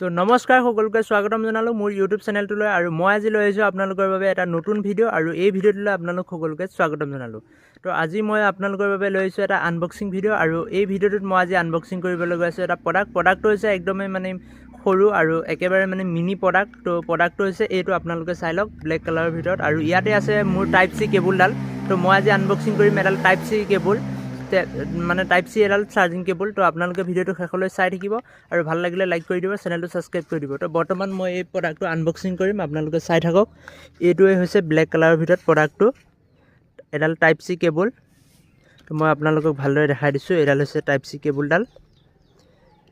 তো নমস্কাৰ সকলোকে স্বাগতম জনালো মোৰ ইউটিউব চেনেলটোলৈ আৰু মই আজি লৈ আহিছোঁ আপোনালোকৰ বাবে এটা নতুন ভিডিঅ' আৰু এই ভিডিঅ'টোলৈ আপোনালোক সকলোকে স্বাগতম জনালো। তো আজি মই আপোনালোকৰ বাবে লৈ আহিছোঁ এটা আনবক্সিং ভিডিঅ' আৰু এই ভিডিঅ'টোত মই আজি আনবক্সিং কৰিবলৈ গৈ আছোঁ এটা প্ৰডাক্টটো হৈছে একদমেই মানে সৰু আৰু একেবাৰে মানে মিনি প্ৰডাক্ট। তো প্ৰডাক্টটো হৈছে এইটো, আপোনালোকে চাই লওক ব্লেক কালাৰৰ ভিতৰত, আৰু ইয়াতে আছে মোৰ টাইপ চি কেবুলডাল। তো মই আজি আনবক্সিং কৰিম এডাল টাইপ চি কেবুল, মানে টাইপ চি এডাল চাৰ্জিং কেবুল। তো আপোনালোকে ভিডিঅ'টো শেষলৈ চাই থাকিব আৰু ভাল লাগিলে লাইক কৰি দিব, চেনেলটো ছাবস্ক্ৰাইব কৰি দিব। তো বৰ্তমান মই এই প্ৰডাক্টটো আনবক্সিং কৰিম, আপোনালোকে চাই থাকক। এইটোৱে হৈছে ব্লেক কালাৰৰ ভিতৰত প্ৰডাক্টটো, এডাল টাইপ চি কেবুল। তো মই আপোনালোকক ভালদৰে দেখাই দিছোঁ, এডাল হৈছে টাইপ চি কেবুলডাল।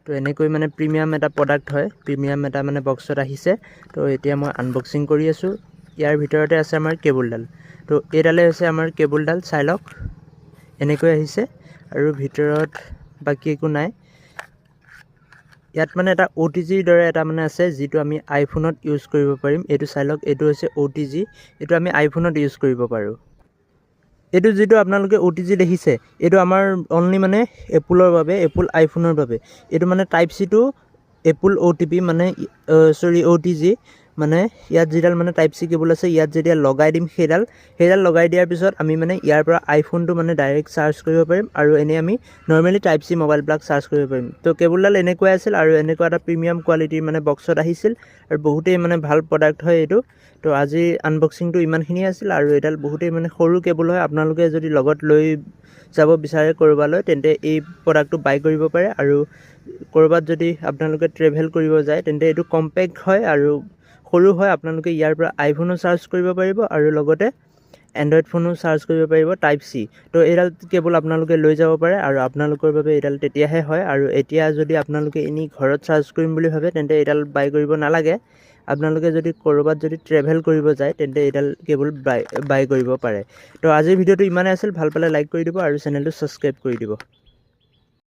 তো এনেকৈ মানে প্ৰিমিয়াম এটা প্ৰডাক্ট হয়, প্ৰিমিয়াম এটা মানে বক্সত আহিছে। তো এতিয়া মই আনবক্সিং কৰি আছোঁ। ইয়াৰ ভিতৰতে আছে আমাৰ কেবুলডাল। তো এইডালে হৈছে আমাৰ কেবুলডাল, চাই লওক এনেকৈ আহিছে আৰু ভিতৰত বাকী একো নাই। ইয়াত মানে এটা OTGৰ দৰে এটা মানে আছে, যিটো আমি আইফোনত ইউজ কৰিব পাৰিম। এইটো চাই লওক, এইটো হৈছে OTG, এইটো আমি আইফোনত ইউজ কৰিব পাৰোঁ। এইটো যিটো আপোনালোকে OTG দেখিছে, এইটো আমাৰ অনলি মানে এপুলৰ বাবে, এপুল আইফোনৰ বাবে। এইটো মানে টাইপ চিটো এপুল OTP মানে OTG, মানে ইয়াত যিডাল মানে টাইপ চি কেবুল আছে, ইয়াত যেতিয়া লগাই দিম সেইডাল লগাই দিয়াৰ পিছত আমি মানে ইয়াৰ পৰা আইফোনটো মানে ডাইৰেক্ট চাৰ্জ কৰিব পাৰিম, আৰু এনেই আমি normally type C mobile plug charge কৰিব পাৰিম। তো কেবুলডাল এনেকুৱাই আছিল আৰু এনেকুৱা এটা প্ৰিমিয়াম কোৱালিটিৰ মানে বক্সত আহিছিল, আৰু বহুতেই মানে ভাল প্ৰডাক্ট হয় এইটো। তো আজি আনবক্সিংটো ইমানখিনিয়ে আছিল, আৰু এইডাল বহুতেই মানে সৰু কেবুল হয়। আপোনালোকে যদি লগত লৈ যাব বিচাৰে ক'ৰবালৈ, তেন্তে এই প্ৰডাক্টটো বাই কৰিব পাৰে। আৰু ক'ৰবাত যদি আপোনালোকে ট্ৰেভেল কৰিব যায়, তেন্তে এইটো কম্পেক্ট হয় আৰু সৰু হয়। আপোনালোকে ইয়াৰ পৰা আইফোনো চাৰ্জ কৰিব পাৰিব আৰু লগতে এণ্ড্ৰইড ফোনো চাৰ্জ কৰিব পাৰিব টাইপ চি। তো এইডাল কেবুল আপোনালোকে লৈ যাব পাৰে, আৰু আপোনালোকৰ বাবে এইডাল তেতিয়াহে হয়। আৰু এতিয়া যদি আপোনালোকে এনেই ঘৰত চাৰ্জ কৰিম বুলি ভাবে, তেন্তে এইডাল বাই কৰিব নালাগে। আপোনালোকে যদি ক'ৰবাত যদি ট্ৰেভেল কৰিব যায়, তেন্তে এইডাল কেবুল বাই কৰিব পাৰে। তো আজিৰ ভিডিঅ'টো ইমানেই আছিল, ভাল পালে লাইক কৰি দিব আৰু চেনেলটো ছাবস্ক্ৰাইব কৰি দিব।